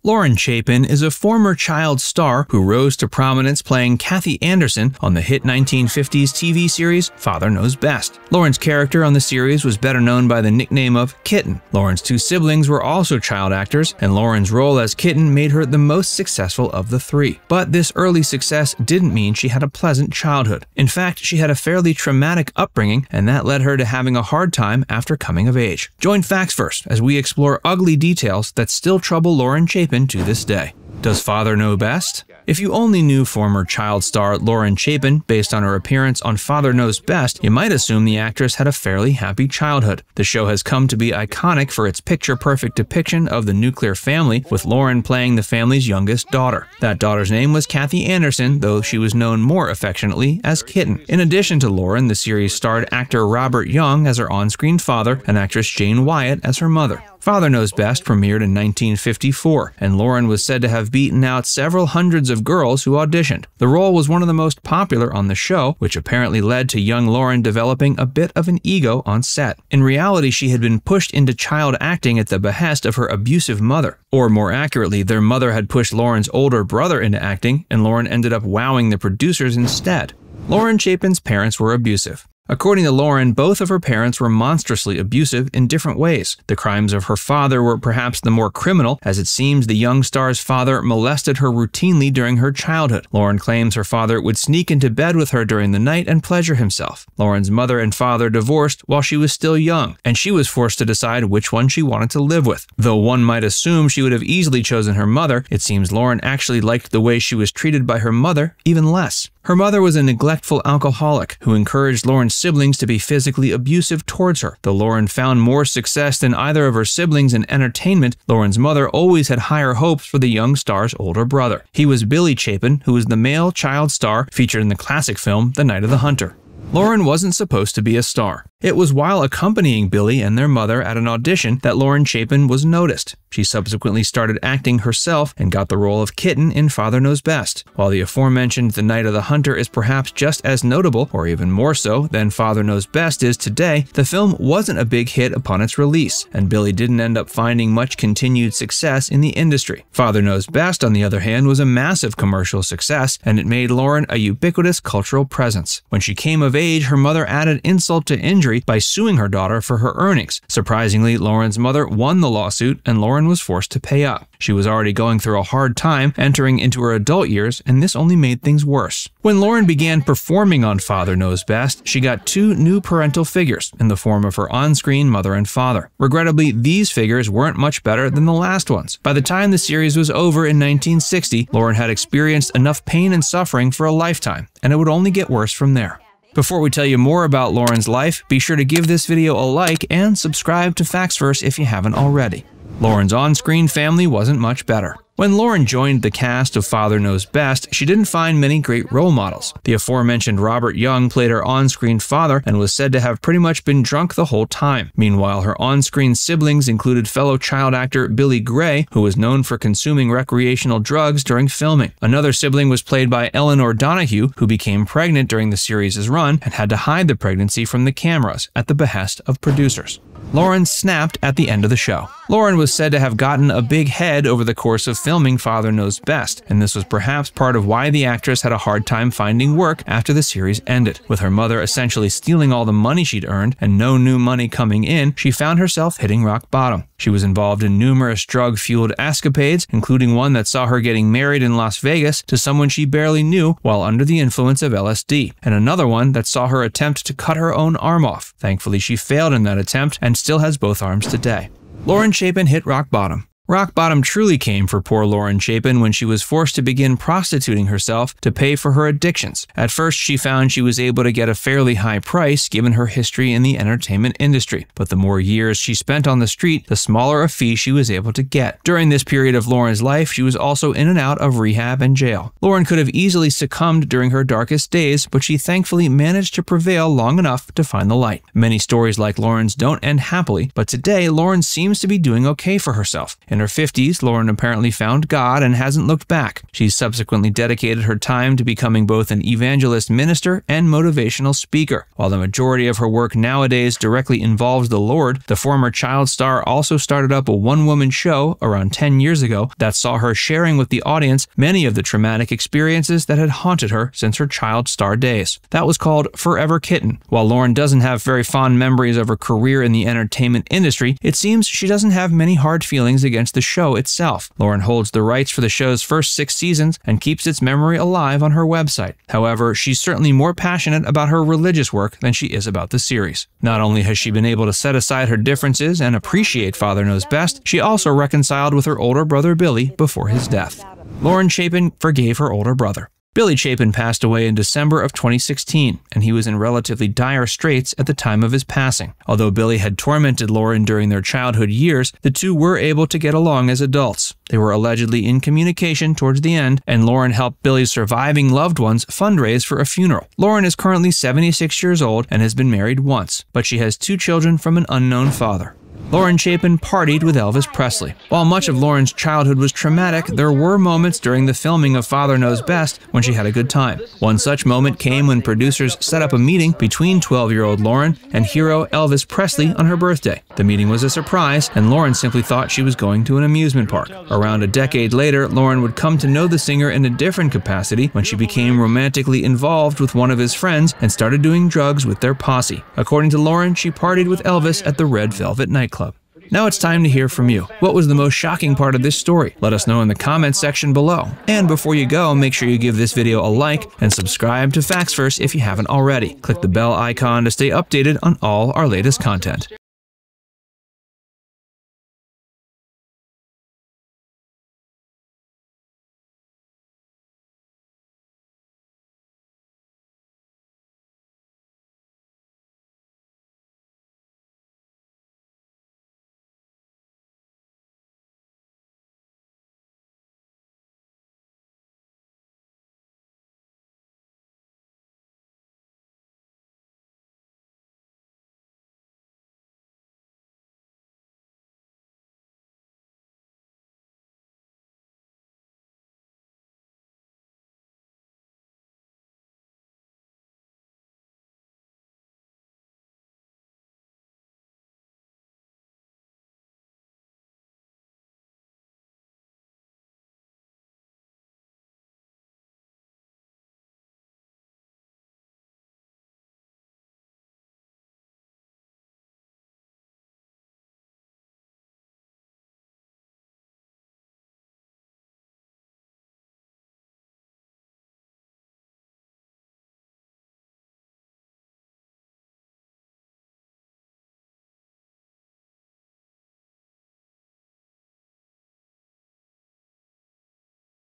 Lauren Chapin is a former child star who rose to prominence playing Kathy Anderson on the hit 1950s TV series Father Knows Best. Lauren's character on the series was better known by the nickname of Kitten. Lauren's two siblings were also child actors, and Lauren's role as Kitten made her the most successful of the three. But this early success didn't mean she had a pleasant childhood. In fact, she had a fairly traumatic upbringing, and that led her to having a hard time after coming of age. Join Facts First as we explore ugly details that still trouble Lauren Chapin to this day. Does Father Know Best? If you only knew former child star Lauren Chapin based on her appearance on Father Knows Best, you might assume the actress had a fairly happy childhood. The show has come to be iconic for its picture-perfect depiction of the nuclear family, with Lauren playing the family's youngest daughter. That daughter's name was Kathy Anderson, though she was known more affectionately as Kitten. In addition to Lauren, the series starred actor Robert Young as her on-screen father and actress Jane Wyatt as her mother. Father Knows Best premiered in 1954, and Lauren was said to have beaten out several hundreds of girls who auditioned. The role was one of the most popular on the show, which apparently led to young Lauren developing a bit of an ego on set. In reality, she had been pushed into child acting at the behest of her abusive mother. Or more accurately, their mother had pushed Lauren's older brother into acting, and Lauren ended up wowing the producers instead. Lauren Chapin's parents were abusive. According to Lauren, both of her parents were monstrously abusive in different ways. The crimes of her father were perhaps the more criminal, as it seems the young star's father molested her routinely during her childhood. Lauren claims her father would sneak into bed with her during the night and pleasure himself. Lauren's mother and father divorced while she was still young, and she was forced to decide which one she wanted to live with. Though one might assume she would have easily chosen her mother, it seems Lauren actually liked the way she was treated by her mother even less. Her mother was a neglectful alcoholic who encouraged Lauren's siblings to be physically abusive towards her. Though Lauren found more success than either of her siblings in entertainment, Lauren's mother always had higher hopes for the young star's older brother. He was Billy Chapin, who was the male child star featured in the classic film The Night of the Hunter. Lauren wasn't supposed to be a star. It was while accompanying Billy and their mother at an audition that Lauren Chapin was noticed. She subsequently started acting herself and got the role of Kitten in Father Knows Best. While the aforementioned The Night of the Hunter is perhaps just as notable, or even more so, than Father Knows Best is today, the film wasn't a big hit upon its release, and Billy didn't end up finding much continued success in the industry. Father Knows Best, on the other hand, was a massive commercial success, and it made Lauren a ubiquitous cultural presence. When she came of age, her mother added insult to injury by suing her daughter for her earnings. Surprisingly, Lauren's mother won the lawsuit, and Lauren was forced to pay up. She was already going through a hard time entering into her adult years, and this only made things worse. When Lauren began performing on Father Knows Best, she got two new parental figures in the form of her on-screen mother and father. Regrettably, these figures weren't much better than the last ones. By the time the series was over in 1960, Lauren had experienced enough pain and suffering for a lifetime, and it would only get worse from there. Before we tell you more about Lauren's life, be sure to give this video a like and subscribe to Facts First if you haven't already. Lauren's on-screen family wasn't much better. When Lauren joined the cast of Father Knows Best, she didn't find many great role models. The aforementioned Robert Young played her on-screen father and was said to have pretty much been drunk the whole time. Meanwhile, her on-screen siblings included fellow child actor Billy Gray, who was known for consuming recreational drugs during filming. Another sibling was played by Eleanor Donahue, who became pregnant during the series' run and had to hide the pregnancy from the cameras at the behest of producers. Lauren snapped at the end of the show. Lauren was said to have gotten a big head over the course of filming Father Knows Best, and this was perhaps part of why the actress had a hard time finding work after the series ended. With her mother essentially stealing all the money she'd earned and no new money coming in, she found herself hitting rock bottom. She was involved in numerous drug-fueled escapades, including one that saw her getting married in Las Vegas to someone she barely knew while under the influence of LSD, and another one that saw her attempt to cut her own arm off. Thankfully, she failed in that attempt and still has both arms today. Lauren Chapin hit rock bottom. Rock bottom truly came for poor Lauren Chapin when she was forced to begin prostituting herself to pay for her addictions. At first, she found she was able to get a fairly high price given her history in the entertainment industry, but the more years she spent on the street, the smaller a fee she was able to get. During this period of Lauren's life, she was also in and out of rehab and jail. Lauren could have easily succumbed during her darkest days, but she thankfully managed to prevail long enough to find the light. Many stories like Lauren's don't end happily, but today Lauren seems to be doing okay for herself. In her 50s, Lauren apparently found God and hasn't looked back. She's subsequently dedicated her time to becoming both an evangelist minister and motivational speaker. While the majority of her work nowadays directly involves the Lord, the former child star also started up a one-woman show around 10 years ago that saw her sharing with the audience many of the traumatic experiences that had haunted her since her child star days. That was called Forever Kitten. While Lauren doesn't have very fond memories of her career in the entertainment industry, it seems she doesn't have many hard feelings against the show itself. Lauren holds the rights for the show's first 6 seasons and keeps its memory alive on her website. However, she's certainly more passionate about her religious work than she is about the series. Not only has she been able to set aside her differences and appreciate Father Knows Best, she also reconciled with her older brother Billy before his death. Lauren Chapin forgave her older brother. Billy Chapin passed away in December of 2016, and he was in relatively dire straits at the time of his passing. Although Billy had tormented Lauren during their childhood years, the two were able to get along as adults. They were allegedly in communication towards the end, and Lauren helped Billy's surviving loved ones fundraise for a funeral. Lauren is currently 76 years old and has been married once, but she has 2 children from an unknown father. Lauren Chapin partied with Elvis Presley. While much of Lauren's childhood was traumatic, there were moments during the filming of Father Knows Best when she had a good time. One such moment came when producers set up a meeting between 12-year-old Lauren and hero Elvis Presley on her birthday. The meeting was a surprise, and Lauren simply thought she was going to an amusement park. Around a decade later, Lauren would come to know the singer in a different capacity when she became romantically involved with one of his friends and started doing drugs with their posse. According to Lauren, she partied with Elvis at the Red Velvet nightclub. Now it's time to hear from you. What was the most shocking part of this story? Let us know in the comments section below. And before you go, make sure you give this video a like and subscribe to Facts First if you haven't already. Click the bell icon to stay updated on all our latest content.